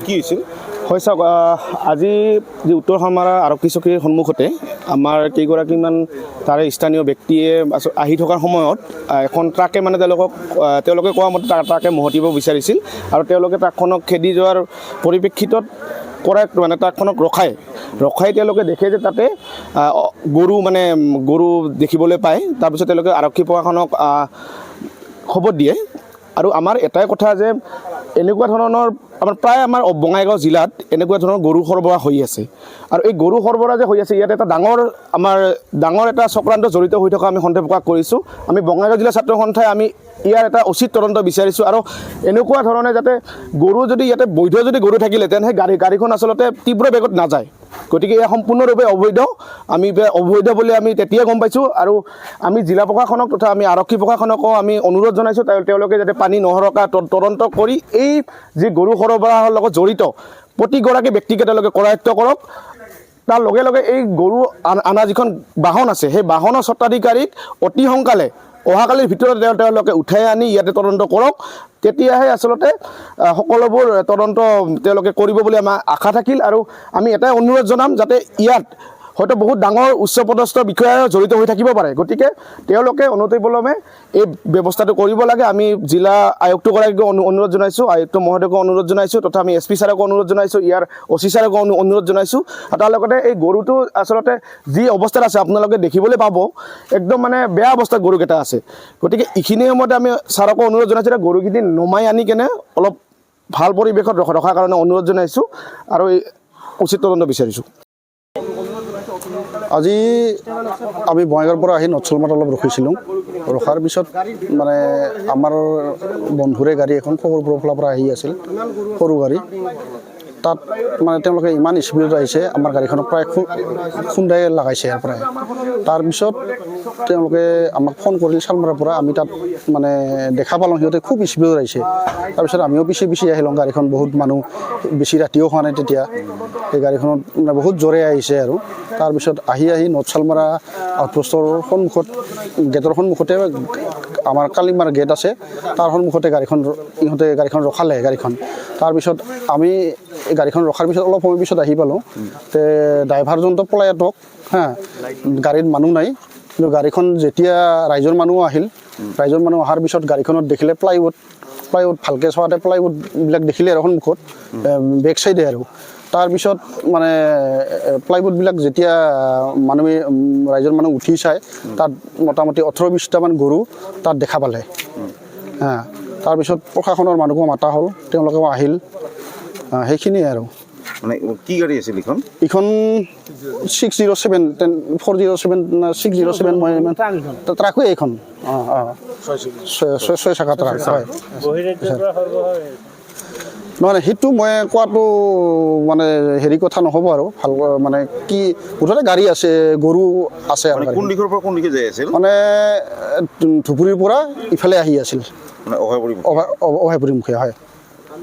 কি হৈছিল? হয় চাওক, আজি যি উত্তৰ চালমাৰা আৰক্ষী চকীৰ সন্মুখতে আমাৰ কেইগৰাকীমান তাৰে স্থানীয় ব্যক্তিয়ে আহি থকাৰ সময়ত এখন ট্ৰাকে মানে তেওঁলোকে কোৱা মতে ট্ৰাকে মহটিব বিচাৰিছিল আৰু তেওঁলোকে ট্ৰাকখনক খেদি যোৱাৰ পৰিপ্ৰেক্ষিতত মানে ট্ৰাকখনক ৰখাই তেওঁলোকে দেখে যে তাতে গৰু দেখিবলৈ পায়। তাৰপিছত তেওঁলোকে আৰক্ষী প্ৰশাসনক খবৰ দিয়ে। আৰু আমাৰ এটাই কথা যে এনেকুৱা ধৰণৰ প্ৰায় আমাৰ বঙাইগাঁও জিলাত এনেকুৱা ধৰণৰ গৰু সৰবৰাহ হৈ আছে। আৰু এই গৰু সৰবৰাহ যে হৈ আছে, ইয়াত এটা ডাঙৰ এটা চক্ৰান্ত জড়িত হৈ থকা আমি সন্দেহ প্ৰকাশ কৰিছোঁ। আমি বঙাইগাঁও জিলা ছাত্ৰ সন্থাই আমি ইয়াৰ এটা উচিত তদন্ত বিচাৰিছোঁ। আৰু এনেকুৱা ধৰণে যাতে গৰু যদি ইয়াতে বৈধ যদি গৰু থাকিলে তেন্তে সেই গাড়ীখন আচলতে তীব্ৰ বেগত নাযায়। গতিকে এয়া সম্পূৰ্ণৰূপে অবৈধ। আমি অবৈধ বুলি আমি তেতিয়া গম পাইছোঁ। আৰু আমি জিলা প্ৰশাসনক তথা আমি আৰক্ষী প্ৰশাসনকো আমি অনুৰোধ জনাইছোঁ তেওঁলোকে যাতে পানী নসৰকা তদন্ত কৰি এই যি গৰু সৰবৰাহৰ লগত জড়িত প্ৰতিগৰাকী ব্যক্তিকে তেওঁলোকে কৰায়ত্ব কৰক। তাৰ লগে লগে এই গৰু অনা যিখন বাহন আছে সেই বাহনৰ স্বত্বাধিকাৰীক অতি সোনকালে অহাকালিৰ ভিতৰত তেওঁলোকে উঠাই আনি ইয়াতে তদন্ত কৰক। তেতিয়াহে আচলতে সকলোবোৰ তদন্ত তেওঁলোকে কৰিব বুলি আমাৰ আশা থাকিল। আৰু আমি এটাই অনুৰোধ জনাম যাতে ইয়াত হয়তো বহুত ডাঙৰ উচ্চপদস্থ বিষয়া জড়িত হৈ থাকিব পাৰে। গতিকে তেওঁলোকে অনতিপলমে এই ব্যৱস্থাটো কৰিব লাগে। আমি জিলা আয়ুক্তগৰাকীকো অনুৰোধ জনাইছোঁ, আয়ুক্ত মহোদয়কো অনুৰোধ জনাইছোঁ, তথা আমি SP ছাৰকো অনুৰোধ জনাইছোঁ, ইয়াৰ OC ছাৰকো অনুৰোধ জনাইছোঁ। আৰু তাৰ লগতে এই গৰুটো আচলতে যি অৱস্থাত আছে আপোনালোকে দেখিবলৈ পাব, একদম মানে বেয়া অৱস্থাত গৰুকেইটা আছে। গতিকে এইখিনি সময়তে আমি ছাৰকো অনুৰোধ জনাইছোঁ যে গৰুকেইটি নমাই আনি কেনে অলপ ভাল পৰিৱেশত ৰখাৰ কাৰণে অনুৰোধ জনাইছোঁ আৰু উচিত তদন্ত বিচাৰিছোঁ। আজি আমি বঙাইগাঁৱৰ পৰা আহি নথছলমাৰত অলপ ৰখিছিলোঁ। ৰখাৰ পিছত মানে আমাৰ বন্ধুৰে গাড়ী এখন খবৰপুৰৰ ফালৰ পৰা আহি আছিল, সৰু গাড়ী। তাত মানে তেওঁলোকে ইমান স্পীডত আহিছে, আমাৰ গাড়ীখনক প্ৰায় খুন্দাই লগাইছে ইয়াৰ পৰাই। তাৰপিছত তেওঁলোকে আমাক ফোন কৰিল চালমাৰাৰ পৰা। আমি তাত মানে দেখা পালোঁ সিহঁতে খুব স্পীডত আহিছে। তাৰপিছত আমিও পিছে আহিলোঁ। গাড়ীখন বহুত মানুহ, বেছি ৰাতিও হোৱা নাই তেতিয়া। এই গাড়ীখনত মানে বহুত জোৰে আহিছে। আৰু তাৰপিছত আহি নৰ্থ চালমাৰা আউটপোষ্টৰ সন্মুখত, গেটৰ সন্মুখতে আমাৰ কালিমাৰ গেট আছে, তাৰ সন্মুখতে ইহঁতে গাড়ীখন ৰখালে গাড়ীখন। তাৰপিছত আমি গাড়ীখন ৰখাৰ পিছত অলপ সময় পিছত আহি পালোঁ। তে ড্ৰাইভাৰজনটো পলায়তক, গাড়ীত মানুহ নাই। কিন্তু গাড়ীখন যেতিয়া ৰাইজৰ মানুহ আহিল, ৰাইজৰ মানুহ অহাৰ পিছত গাড়ীখনত দেখিলে প্লাইউড ভালকৈ চোৱাতে প্লাইউডবিলাক দেখিলে আৰু সন্মুখত বেক চাইডে। আৰু তাৰপিছত মানে প্লাইউডবিলাক যেতিয়া ৰাইজৰ মানুহ উঠি চায়, তাত মোটামুটি 18-20টামান গৰু তাত দেখা পালে। তাৰপিছত প্ৰশাসনৰ মানুহকো মাতা হ'ল, তেওঁলোকেও আহিল। সেইখিনিয়ে আৰু। মানে কি গাড়ী আছিল এইখন 607 607 মই ট্ৰাকো এইখন। ছয় চকা ট্ৰাক। হয়, নহয় সেইটো মই কোৱাটো মানে হেৰি কথা নহ'ব আৰু ভাল মানে কি মুঠতে গাড়ী আছে, গৰু আছে। কোন দিশৰ পৰা কোন দিশে যাই আছিল? মানে ধুবুৰীৰ পৰা ইফালে আহি আছিল, অভয়পুৰীমুখে। হয়।